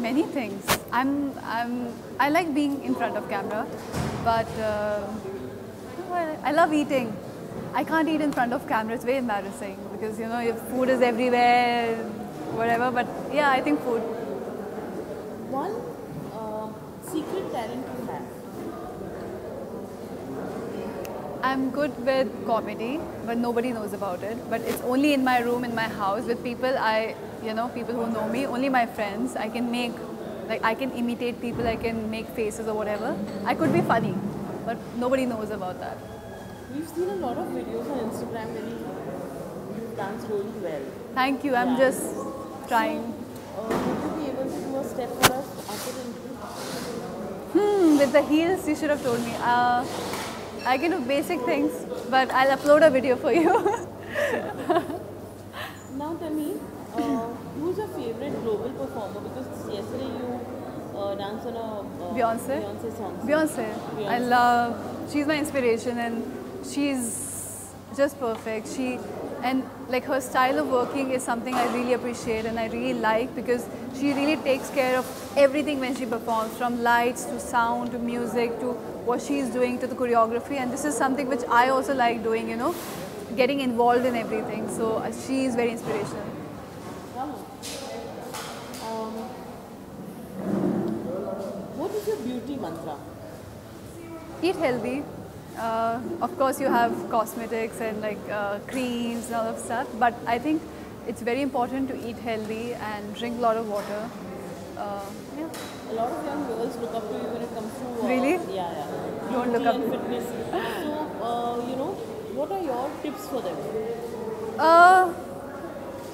Many things. I like being in front of camera, but well, I love eating. I can't eat in front of camera. It's very embarrassing because you know your food is everywhere, whatever. But yeah, I think food. One secret talent you have. I'm good with comedy, but nobody knows about it. But it's only in my room, in my house, with people people who know me, only my friends. I can make, like, I can imitate people, I can make faces or whatever. I could be funny, but nobody knows about that. We've seen a lot of videos on Instagram where you dance really well. Thank you, I'm Yeah. just trying. Would you be able to do a step for us after the interview? With the heels, you should have told me. I can do basic things, but I'll upload a video for you. Now tell me, who's your favorite global performer? Because yesterday you danced on a Beyonce? Beyonce song. Beyonce. I love, she's my inspiration and she's just perfect. And like her style of working is something I really appreciate and I really like because she really takes care of everything when she performs, from lights to sound to music to what she's doing to the choreography, and this is something which I also like doing, you know, getting involved in everything. So she is very inspirational. Wow. What is your beauty mantra? Eat healthy. Of course, you have cosmetics and like creams and all of stuff, but I think it's very important to eat healthy and drink a lot of water. Yeah. A lot of young girls look up to you when it comes to Really? Yeah. Don't Beauty look up and to- fitness. So what are your tips for them?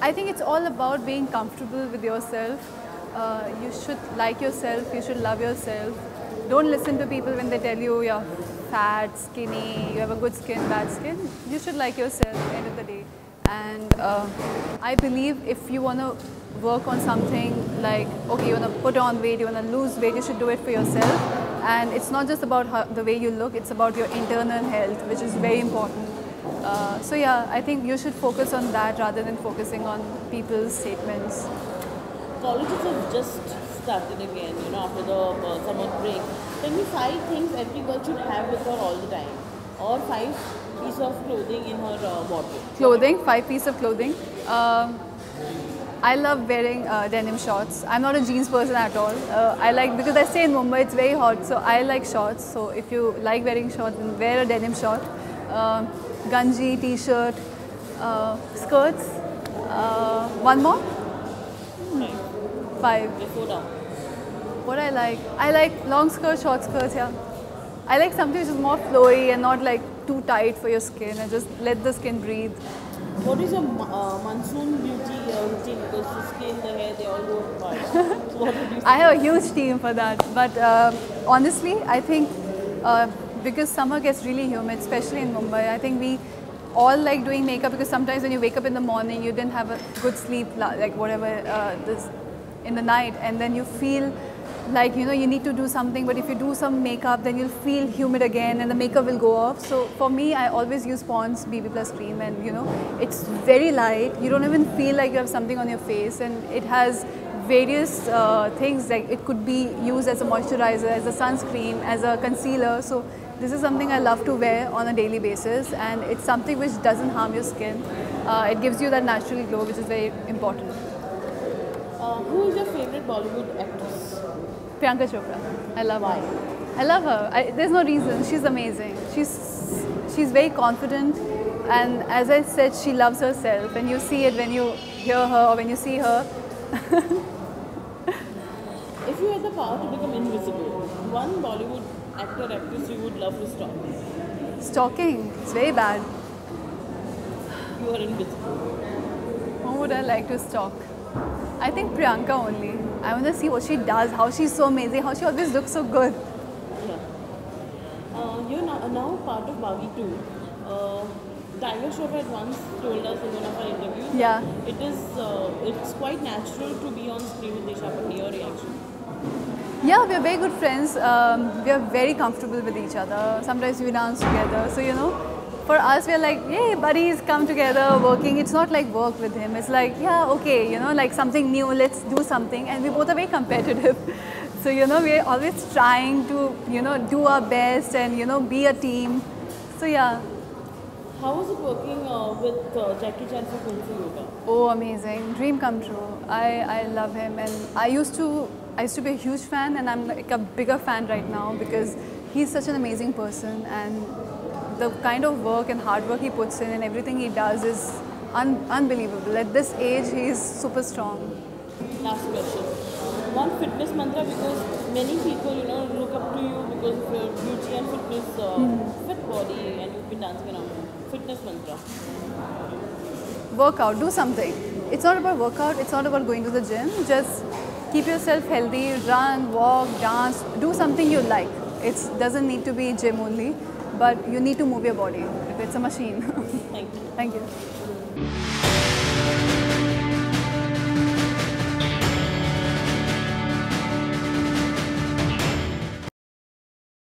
I think it's all about being comfortable with yourself. You should like yourself, you should love yourself. Don't listen to people when they tell you you're fat, skinny, you have a good skin, bad skin. You should like yourself at the end of the day. And I believe if you want to work on something like, okay, you want to put on weight, you want to lose weight, you should do it for yourself. And it's not just about the way you look, it's about your internal health, which is very important. So yeah, I think you should focus on that rather than focusing on people's statements. Colleges have just started again, after the summer break. Tell me 5 things every girl should have with her all the time, or 5 pieces of clothing in her wardrobe. Clothing, 5 pieces of clothing. I love wearing denim shorts. I'm not a jeans person at all. I like, because I stay in Mumbai, it's very hot, so I like shorts. So if you like wearing shorts, then wear a denim short. Ganji, t-shirt, skirts. One more? 5. Before down. What I like long skirts, short skirts, yeah. I like something which is more flowy and not like too tight for your skin, and just let the skin breathe. What is your monsoon beauty routine? Because the skin, the hair, they all go apart. So what would you say? I have a huge team for that, but honestly, I think because summer gets really humid, especially in Mumbai, I think we all like doing makeup because sometimes when you wake up in the morning, you didn't have a good sleep, like whatever, in the night, and then you feel like, you need to do something, but if you do some makeup, then you'll feel humid again and the makeup will go off. So for me, I always use Pond's BB Plus cream, and it's very light. You don't even feel like you have something on your face, and it has various things, like it could be used as a moisturizer, as a sunscreen, as a concealer. So this is something I love to wear on a daily basis, and it's something which doesn't harm your skin. It gives you that natural glow, which is very important. Who is your favorite Bollywood actress? Priyanka Chopra. I love Why? her. I love her. There's no reason. She's amazing. She's very confident, and as I said, she loves herself, and you see it when you hear her or when you see her. If you had the power to become invisible, one Bollywood actor, actress you would love to stalk. Stalking, it's very bad. You are invisible. Who would I like to stalk? I think Priyanka only. I want to see what she does, how she's so amazing, how she always looks so good. Yeah. You're now part of Baghi 2. Tiger Shroff had once told us in one of our interviews. Yeah. It's quite natural to be on screen with Disha Patani. Your reaction? Yeah, we are very good friends. We are very comfortable with each other. Sometimes we dance together. So, for us, we're like, yay, buddies, come together, working. It's not like work with him. It's like, yeah, okay, you know, like something new, let's do something. And we both are very competitive. So, you know, we're always trying to, you know, do our best and, you know, be a team. So, yeah. How was it working with Jackie Chan for Kung Fu Yoga? Oh, amazing. Dream come true. I love him. And I used to be a huge fan, and I'm like a bigger fan right now because he's such an amazing person, and the kind of work and hard work he puts in and everything he does is unbelievable. At this age, he's super strong. Last question. One fitness mantra, because many people, you know, look up to you because of your beauty and fitness, fit body, and you've been dancing around. Fitness mantra. Workout, do something. It's not about workout, it's not about going to the gym. Just keep yourself healthy, run, walk, dance, do something you like. It doesn't need to be gym only, but you need to move your body. It's a machine. Thank you. Thank you.